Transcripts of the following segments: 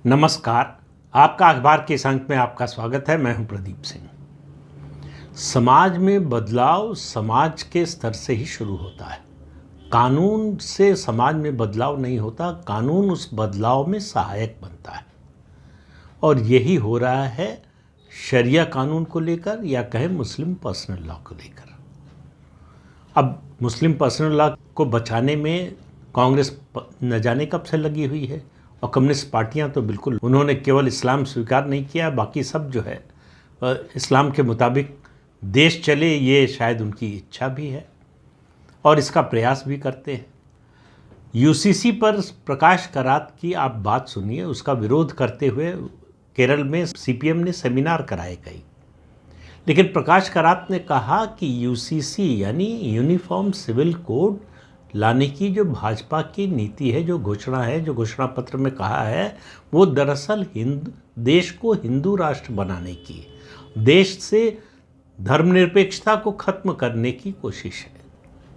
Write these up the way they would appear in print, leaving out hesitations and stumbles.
नमस्कार। आपका अखबार के इस अंक में आपका स्वागत है। मैं हूं प्रदीप सिंह। समाज में बदलाव समाज के स्तर से ही शुरू होता है। कानून से समाज में बदलाव नहीं होता, कानून उस बदलाव में सहायक बनता है। और यही हो रहा है शरिया कानून को लेकर या कहें मुस्लिम पर्सनल लॉ को लेकर। अब मुस्लिम पर्सनल लॉ को बचाने में कांग्रेस न जाने कब से लगी हुई है, और कम्युनिस्ट पार्टियां तो बिल्कुल, उन्होंने केवल इस्लाम स्वीकार नहीं किया, बाकी सब जो है इस्लाम के मुताबिक देश चले, ये शायद उनकी इच्छा भी है और इसका प्रयास भी करते हैं। यूसीसी पर प्रकाश करात की आप बात सुनिए। उसका विरोध करते हुए केरल में सीपीएम ने सेमिनार कराए कई, लेकिन प्रकाश करात ने कहा कि यूसीसी यानी यूनिफॉर्म सिविल कोड लाने की जो भाजपा की नीति है, जो घोषणा है, जो घोषणा पत्र में कहा है, वो दरअसल देश को हिंदू राष्ट्र बनाने की, देश से धर्मनिरपेक्षता को खत्म करने की कोशिश है।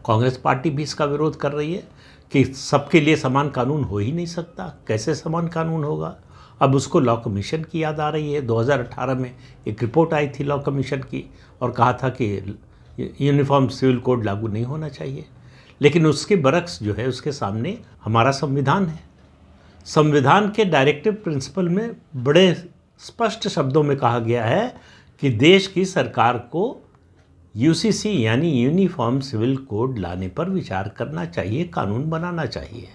कांग्रेस पार्टी भी इसका विरोध कर रही है कि सबके लिए समान कानून हो ही नहीं सकता। कैसे समान कानून होगा? अब उसको लॉ कमीशन की याद आ रही है। 2018 में एक रिपोर्ट आई थी लॉ कमीशन की और कहा था कि यूनिफॉर्म सिविल कोड लागू नहीं होना चाहिए, लेकिन उसके बरक्स जो है उसके सामने हमारा संविधान है। संविधान के डायरेक्टिव प्रिंसिपल में बड़े स्पष्ट शब्दों में कहा गया है कि देश की सरकार को यूसीसी यानी यूनिफॉर्म सिविल कोड लाने पर विचार करना चाहिए, कानून बनाना चाहिए।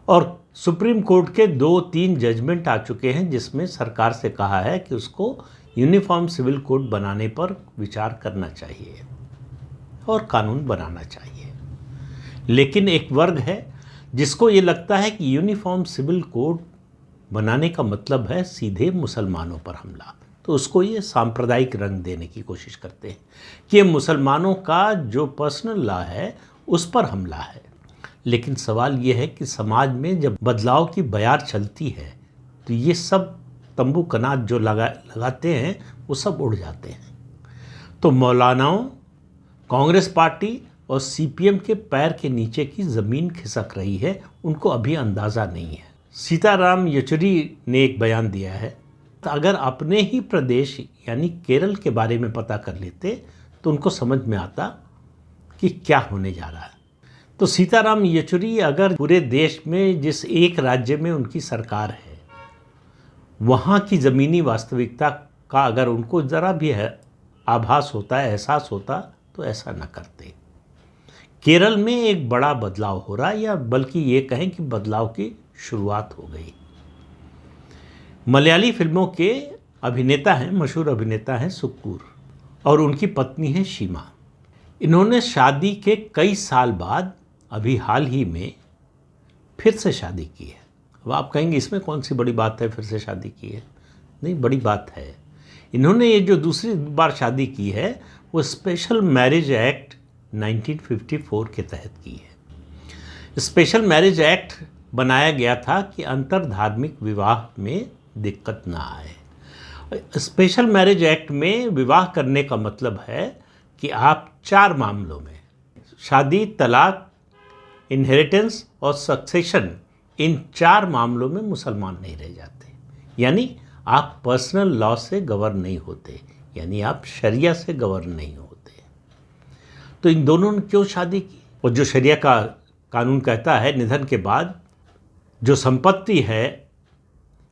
और सुप्रीम कोर्ट के 2-3 जजमेंट आ चुके हैं जिसमें सरकार से कहा है कि उसको यूनिफॉर्म सिविल कोड बनाने पर विचार करना चाहिए और कानून बनाना चाहिए। लेकिन एक वर्ग है जिसको ये लगता है कि यूनिफॉर्म सिविल कोड बनाने का मतलब है सीधे मुसलमानों पर हमला, तो उसको ये सांप्रदायिक रंग देने की कोशिश करते हैं कि ये मुसलमानों का जो पर्सनल लॉ है उस पर हमला है। लेकिन सवाल ये है कि समाज में जब बदलाव की बयार चलती है तो ये सब तंबू कनात जो लगाते हैं वो सब उड़ जाते हैं। तो मौलानाओं, कांग्रेस पार्टी और सीपीएम के पैर के नीचे की ज़मीन खिसक रही है, उनको अभी अंदाज़ा नहीं है। सीताराम येचुरी ने एक बयान दिया है, तो अगर अपने ही प्रदेश यानी केरल के बारे में पता कर लेते तो उनको समझ में आता कि क्या होने जा रहा है। तो सीताराम येचुरी अगर पूरे देश में जिस एक राज्य में उनकी सरकार है वहाँ की ज़मीनी वास्तविकता का अगर उनको ज़रा भी है आभास होता है, एहसास होता, तो ऐसा न करते। केरल में एक बड़ा बदलाव हो रहा है, या बल्कि ये कहें कि बदलाव की शुरुआत हो गई। मलयाली फिल्मों के अभिनेता हैं, मशहूर अभिनेता हैं सुक्कूर, और उनकी पत्नी है शीमा। इन्होंने शादी के कई साल बाद अभी हाल ही में फिर से शादी की है। अब आप कहेंगे इसमें कौन सी बड़ी बात है, फिर से शादी की है? नहीं, बड़ी बात है। इन्होंने ये जो दूसरी बार शादी की है वो स्पेशल मैरिज एक्ट 1954 के तहत की है। स्पेशल मैरिज एक्ट बनाया गया था कि अंतर धार्मिक विवाह में दिक्कत ना आए। स्पेशल मैरिज एक्ट में विवाह करने का मतलब है कि आप 4 मामलों में, शादी, तलाक, इनहेरिटेंस और सक्सेशन, इन 4 मामलों में मुसलमान नहीं रह जाते। यानी आप पर्सनल लॉ से गवर्न नहीं होते, यानी आप शरिया से गवर्न नहीं होते। तो इन दोनों ने क्यों शादी की? और जो शरिया का कानून कहता है निधन के बाद जो संपत्ति है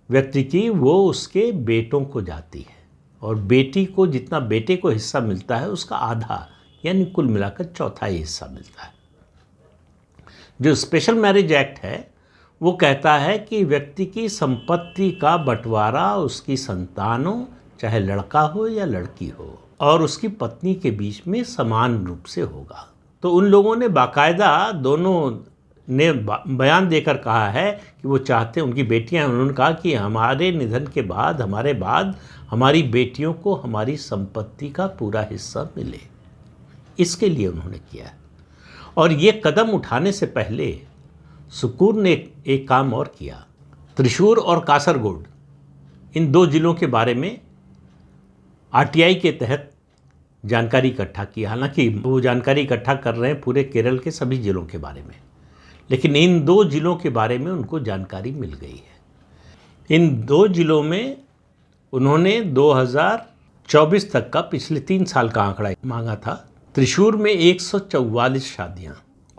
व्यक्ति की वो उसके बेटों को जाती है, और बेटी को जितना बेटे को हिस्सा मिलता है उसका आधा, यानी कुल मिलाकर 1/4 हिस्सा मिलता है। जो स्पेशल मैरिज एक्ट है वो कहता है कि व्यक्ति की संपत्ति का बंटवारा उसकी संतानों, चाहे लड़का हो या लड़की हो, और उसकी पत्नी के बीच में समान रूप से होगा। तो उन लोगों ने बाकायदा, दोनों ने बयान देकर कहा है कि वो चाहते, उनकी बेटियां, उन्होंने कहा कि हमारे निधन के बाद, हमारे बाद हमारी बेटियों को हमारी संपत्ति का पूरा हिस्सा मिले। इसके लिए उन्होंने किया। और ये कदम उठाने से पहले सुक्कूर ने एक काम और किया। त्रिशूर और कासरगोड, इन 2 जिलों के बारे में आरटीआई के तहत जानकारी इकट्ठा की। हालांकि वो जानकारी इकट्ठा कर रहे हैं पूरे केरल के सभी जिलों के बारे में, लेकिन इन 2 जिलों के बारे में उनको जानकारी मिल गई है। इन 2 जिलों में उन्होंने 2024 तक का पिछले 3 साल का आंकड़ा मांगा था। त्रिशूर में 144 शादियां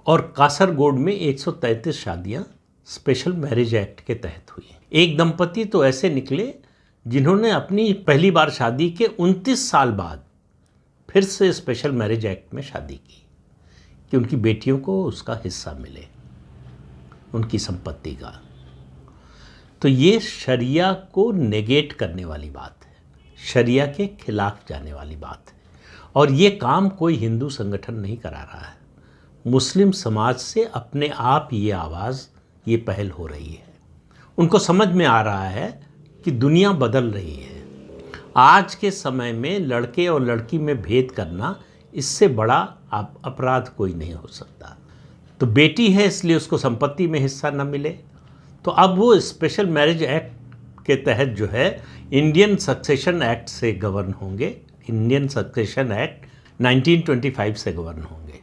और कासरगोड में 133 शादियां स्पेशल मैरिज एक्ट के तहत हुई। एक दंपति तो ऐसे निकले जिन्होंने अपनी पहली बार शादी के 29 साल बाद फिर से स्पेशल मैरिज एक्ट में शादी की कि उनकी बेटियों को उसका हिस्सा मिले, उनकी संपत्ति का। तो ये शरिया को नेगेट करने वाली बात है, शरिया के खिलाफ जाने वाली बात है। और ये काम कोई हिंदू संगठन नहीं करा रहा है, मुस्लिम समाज से अपने आप ये आवाज़, ये पहल हो रही है। उनको समझ में आ रहा है कि दुनिया बदल रही है। आज के समय में लड़के और लड़की में भेद करना, इससे बड़ा अपराध कोई नहीं हो सकता। तो बेटी है इसलिए उसको संपत्ति में हिस्सा न मिले, तो अब वो स्पेशल मैरिज एक्ट के तहत जो है इंडियन सक्सेशन एक्ट से गवर्न होंगे। इंडियन सक्सेशन एक्ट 1925 से गवर्न होंगे।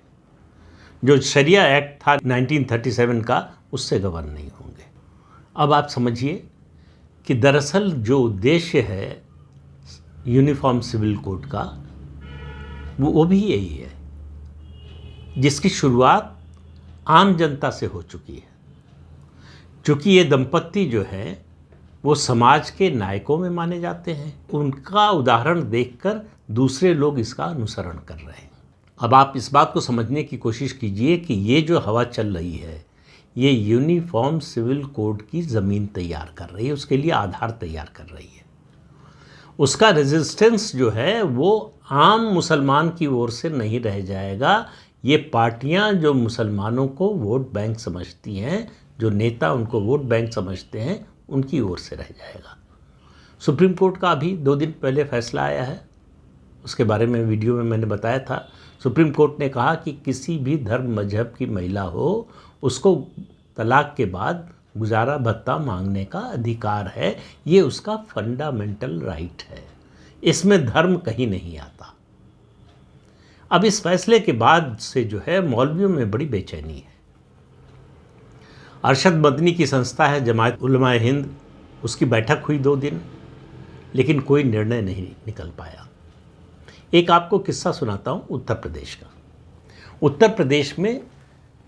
जो शरिया एक्ट था 1937 का, उससे गवर्न नहीं होंगे। अब आप समझिए कि दरअसल जो उद्देश्य है यूनिफॉर्म सिविल कोड का, वो भी यही है, जिसकी शुरुआत आम जनता से हो चुकी है। चूँकि ये दंपत्ति जो है वो समाज के नायकों में माने जाते हैं, उनका उदाहरण देखकर दूसरे लोग इसका अनुसरण कर रहे हैं। अब आप इस बात को समझने की कोशिश कीजिए कि ये जो हवा चल रही है, ये यूनिफॉर्म सिविल कोड की ज़मीन तैयार कर रही है, उसके लिए आधार तैयार कर रही है। उसका रेजिस्टेंस जो है वो आम मुसलमान की ओर से नहीं रह जाएगा। ये पार्टियां जो मुसलमानों को वोट बैंक समझती हैं, जो नेता उनको वोट बैंक समझते हैं, उनकी ओर से रह जाएगा। सुप्रीम कोर्ट का अभी 2 दिन पहले फैसला आया है, उसके बारे में वीडियो में मैंने बताया था। सुप्रीम कोर्ट ने कहा कि किसी भी धर्म मजहब की महिला हो, उसको तलाक के बाद गुजारा भत्ता मांगने का अधिकार है। ये उसका फंडामेंटल राइट है, इसमें धर्म कहीं नहीं आता। अब इस फैसले के बाद से जो है मौलवियों में बड़ी बेचैनी है। अरशद मदनी की संस्था है जमात उलमा हिंद, उसकी बैठक हुई 2 दिन, लेकिन कोई निर्णय नहीं निकल पाया। एक आपको किस्सा सुनाता हूँ उत्तर प्रदेश का। उत्तर प्रदेश में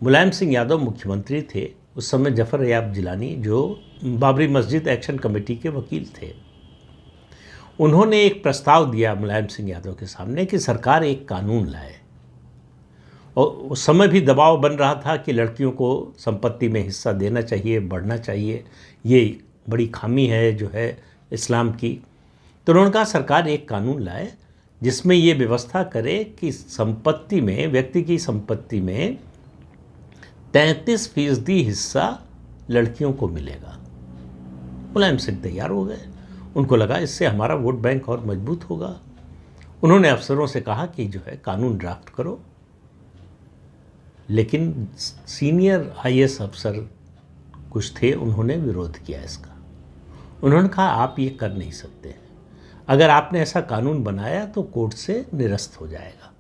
मुलायम सिंह यादव मुख्यमंत्री थे। उस समय जफर याब जिलानी, जो बाबरी मस्जिद एक्शन कमेटी के वकील थे, उन्होंने एक प्रस्ताव दिया मुलायम सिंह यादव के सामने कि सरकार एक कानून लाए। और उस समय भी दबाव बन रहा था कि लड़कियों को संपत्ति में हिस्सा देना चाहिए, बढ़ना चाहिए, ये बड़ी खामी है जो है इस्लाम की। तो उन्होंने कहा सरकार एक कानून लाए जिसमें ये व्यवस्था करे कि संपत्ति में, व्यक्ति की संपत्ति में 33% हिस्सा लड़कियों को मिलेगा। मुलायम सिंह तैयार हो गए, उनको लगा इससे हमारा वोट बैंक और मजबूत होगा। उन्होंने अफसरों से कहा कि जो है कानून ड्राफ्ट करो, लेकिन सीनियर IAS अफसर कुछ थे, उन्होंने विरोध किया इसका। उन्होंने कहा आप ये कर नहीं सकते, अगर आपने ऐसा कानून बनाया तो कोर्ट से निरस्त हो जाएगा,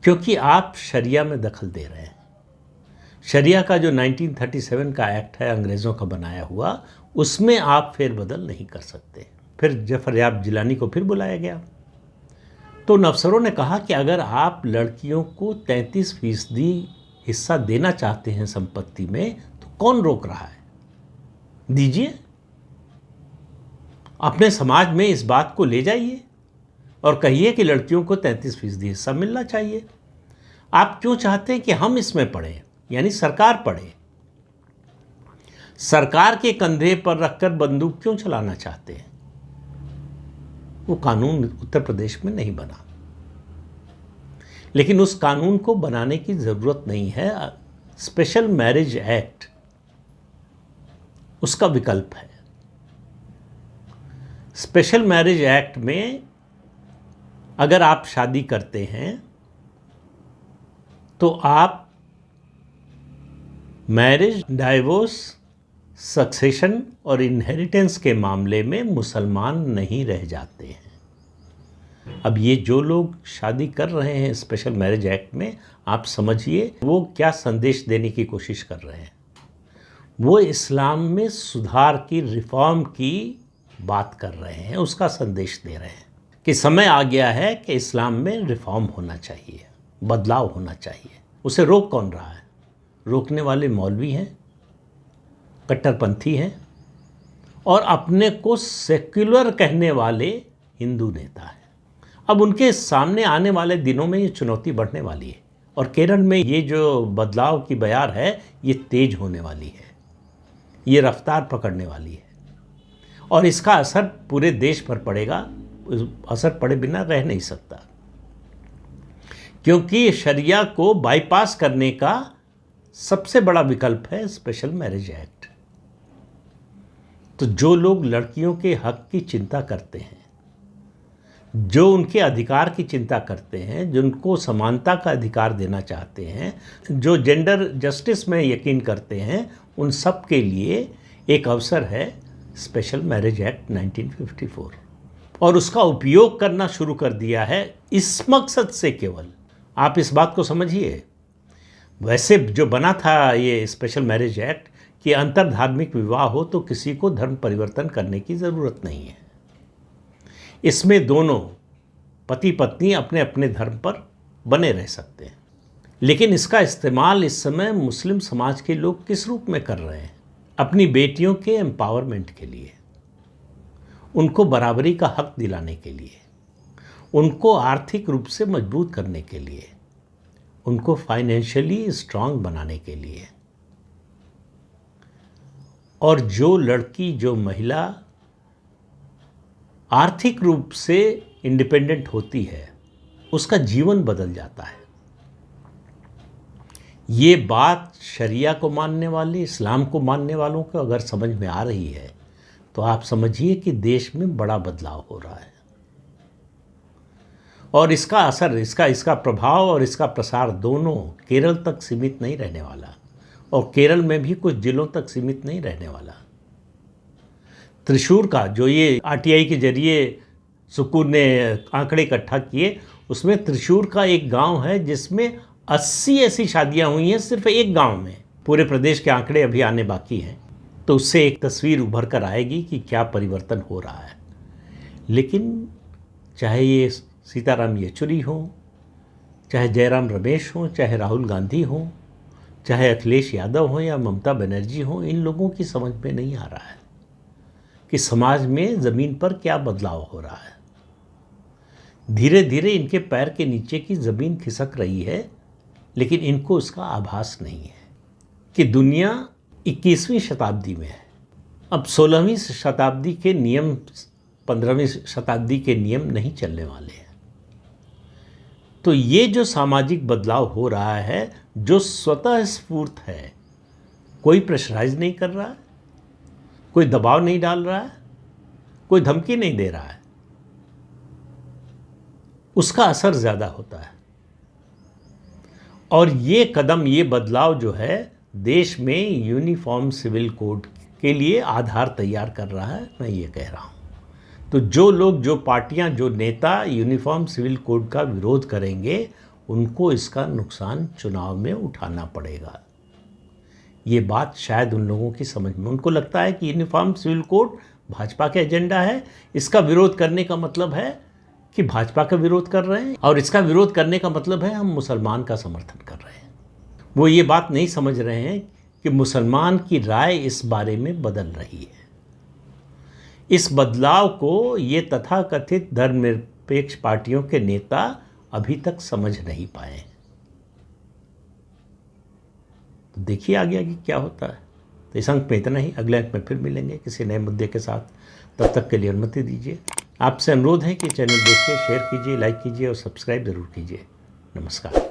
क्योंकि आप शरिया में दखल दे रहे हैं। शरिया का जो 1937 का एक्ट है अंग्रेज़ों का बनाया हुआ, उसमें आप फेरबदल नहीं कर सकते। फिर जफर याब जिलानी को फिर बुलाया गया, तो उन अफसरों ने कहा कि अगर आप लड़कियों को 33% हिस्सा देना चाहते हैं संपत्ति में, तो कौन रोक रहा है, दीजिए। अपने समाज में इस बात को ले जाइए और कहिए कि लड़कियों को 33% हिस्सा मिलना चाहिए। आप क्यों चाहते हैं कि हम इसमें पढ़ें, यानी सरकार पढ़े? सरकार के कंधे पर रखकर बंदूक क्यों चलाना चाहते हैं? वो कानून उत्तर प्रदेश में नहीं बना, लेकिन उस कानून को बनाने की ज़रूरत नहीं है। स्पेशल मैरिज एक्ट उसका विकल्प है। स्पेशल मैरिज एक्ट में अगर आप शादी करते हैं तो आप मैरिज, डाइवोर्स, सक्सेशन और इनहेरिटेंस के मामले में मुसलमान नहीं रह जाते हैं। अब ये जो लोग शादी कर रहे हैं स्पेशल मैरिज एक्ट में, आप समझिए वो क्या संदेश देने की कोशिश कर रहे हैं। वो इस्लाम में सुधार की, रिफॉर्म की बात कर रहे हैं, उसका संदेश दे रहे हैं कि समय आ गया है कि इस्लाम में रिफॉर्म होना चाहिए, बदलाव होना चाहिए। उसे रोक कौन रहा है? रोकने वाले मौलवी हैं, कट्टरपंथी हैं और अपने को सेक्युलर कहने वाले हिंदू नेता हैं। अब उनके सामने आने वाले दिनों में ये चुनौती बढ़ने वाली है और केरल में ये जो बदलाव की बयार है ये तेज होने वाली है, ये रफ्तार पकड़ने वाली है और इसका असर पूरे देश पर पड़ेगा। असर पड़े बिना रह नहीं सकता, क्योंकि शरिया को बाईपास करने का सबसे बड़ा विकल्प है स्पेशल मैरिज एक्ट। तो जो लोग लड़कियों के हक की चिंता करते हैं, जो उनके अधिकार की चिंता करते हैं, जिनको समानता का अधिकार देना चाहते हैं, जो जेंडर जस्टिस में यकीन करते हैं, उन सब के लिए एक अवसर है स्पेशल मैरिज एक्ट 1954 और उसका उपयोग करना शुरू कर दिया है इस मकसद से केवल। आप इस बात को समझिए, वैसे जो बना था ये स्पेशल मैरिज एक्ट कि अंतर धार्मिक विवाह हो तो किसी को धर्म परिवर्तन करने की ज़रूरत नहीं है। इसमें दोनों पति पत्नी अपने अपने धर्म पर बने रह सकते हैं, लेकिन इसका इस्तेमाल इस समय मुस्लिम समाज के लोग किस रूप में कर रहे हैं? अपनी बेटियों के एम्पावरमेंट के लिए, उनको बराबरी का हक दिलाने के लिए, उनको आर्थिक रूप से मजबूत करने के लिए, उनको फाइनेंशियली स्ट्रांग बनाने के लिए। और जो लड़की, जो महिला आर्थिक रूप से इंडिपेंडेंट होती है, उसका जीवन बदल जाता है। ये बात शरिया को मानने वाले, इस्लाम को मानने वालों को अगर समझ में आ रही है तो आप समझिए कि देश में बड़ा बदलाव हो रहा है और इसका असर, इसका प्रभाव और इसका प्रसार दोनों केरल तक सीमित नहीं रहने वाला और केरल में भी कुछ जिलों तक सीमित नहीं रहने वाला। त्रिशूर का जो ये आरटीआई के जरिए सुकून ने आंकड़े इकट्ठा किए, उसमें त्रिशूर का एक गांव है जिसमें 80 ऐसी शादियां हुई हैं सिर्फ एक गांव में। पूरे प्रदेश के आंकड़े अभी आने बाकी हैं, तो उससे एक तस्वीर उभर कर आएगी कि क्या परिवर्तन हो रहा है। लेकिन चाहे ये सीताराम येचुरी हो, चाहे जयराम रमेश हो, चाहे राहुल गांधी हो, चाहे अखिलेश यादव हो या ममता बनर्जी हो, इन लोगों की समझ में नहीं आ रहा है कि समाज में ज़मीन पर क्या बदलाव हो रहा है। धीरे धीरे इनके पैर के नीचे की ज़मीन खिसक रही है, लेकिन इनको उसका आभास नहीं है कि दुनिया 21वीं शताब्दी में है। अब 16वीं शताब्दी के नियम, 15वीं शताब्दी के नियम नहीं चलने वाले हैं। तो ये जो सामाजिक बदलाव हो रहा है, जो स्वतः स्फूर्त है, कोई प्रेशराइज नहीं कर रहा है, कोई दबाव नहीं डाल रहा है, कोई धमकी नहीं दे रहा है, उसका असर ज़्यादा होता है। और ये कदम, ये बदलाव जो है देश में यूनिफॉर्म सिविल कोड के लिए आधार तैयार कर रहा है, मैं ये कह रहा हूँ। तो जो लोग, जो पार्टियां, जो नेता यूनिफॉर्म सिविल कोड का विरोध करेंगे, उनको इसका नुकसान चुनाव में उठाना पड़ेगा। ये बात शायद उन लोगों की समझ में, उनको लगता है कि यूनिफॉर्म सिविल कोड भाजपा का एजेंडा है, इसका विरोध करने का मतलब है कि भाजपा का विरोध कर रहे हैं और इसका विरोध करने का मतलब है हम मुसलमान का समर्थन कर रहे हैं। वो ये बात नहीं समझ रहे हैं कि मुसलमान की राय इस बारे में बदल रही है। इस बदलाव को ये तथाकथित धर्मनिरपेक्ष पार्टियों के नेता अभी तक समझ नहीं पाए हैं। तो देखिए आगे क्या होता है। तो इस अंक में इतना ही, अगले अंक में फिर मिलेंगे किसी नए मुद्दे के साथ। तब तक के लिए अनुमति दीजिए। आपसे अनुरोध है कि चैनल देखिए, शेयर कीजिए, लाइक कीजिए और सब्सक्राइब ज़रूर कीजिए। नमस्कार।